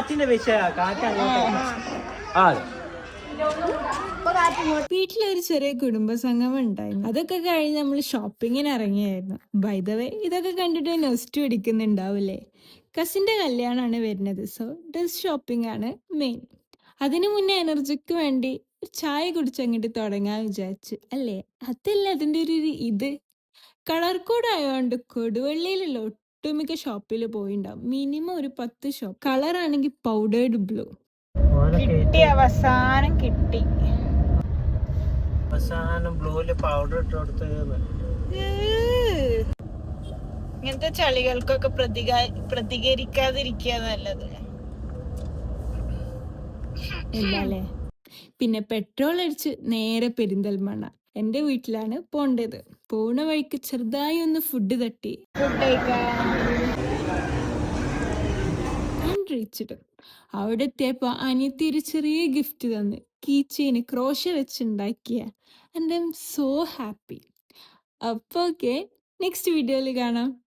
കാറ്റിന്റെ വിഷ കാറ്റ് വീട്ടിലൊരു ചെറിയ കുടുംബസംഗമം ഉണ്ടായിരുന്നു. അതൊക്കെ കഴിഞ്ഞ് നമ്മൾ ഷോപ്പിങ്ങിന് ഇറങ്ങിയായിരുന്നു. ബൈ ദ വേ ഇതൊക്കെ കണ്ടിട്ട് നെസ്റ്റ് അടിക്കുന്നുണ്ടാവില്ലേ? കസിന്റെ കല്യാണമാണ് വരുന്നത്. സോ ഡ്രസ് ഷോപ്പിംഗ് ആണ് മെയിൻ. അതിനു മുന്നേ എനർജിക്ക് വേണ്ടി ഒരു ചായ കുടിച്ചങ്ങോട്ട് തുടങ്ങാൻ വിചാരിച്ചു അല്ലേ? അതല്ല അതിന്റെ ഒരു ഇത് കളർ കോഡ് ആയതുകൊണ്ട് കൊടുവള്ളിയിലുള്ള ഒട്ടുമിക്ക ഷോപ്പിൽ പോയിണ്ടാവും. മിനിമം ഒരു 10 ഷോപ്പ്. കളർ ആണെങ്കിൽ പൗഡേർഡ് ബ്ലൂ കിട്ടി. അവസാനം കിട്ടി. അവസാനം ബ്ലൂല് പൗഡർ ഇട്ട് കൊടുത്ത് ഇങ്ങനത്തെ ചളികൾക്കൊക്കെ പ്രതികരിക്കാതിരിക്കുക നല്ലത്. എന്താല്ലേ? പിന്നെ പെട്രോൾ അടിച്ച് നേരെ പെരിന്തൽമണ്ണ. എന്റെ വീട്ടിലാണ് പോണ്ടത്. പോണ വഴിക്ക് ചെറുതായി ഒന്ന് ഫുഡ് തട്ടി. ഫുഡ് കഴിച്ചിട്ട് അവിടെ എത്തിയപ്പോ അനിയത്തി ഒരു ചെറിയ ഗിഫ്റ്റ് തന്ന്. കീ ചെയിന് ക്രോഷ വെച്ചുണ്ടാക്കിയ. And I'm so happy. അപ്പൊ ഓക്കെ, നെക്സ്റ്റ് വീഡിയോയിൽ കാണാം.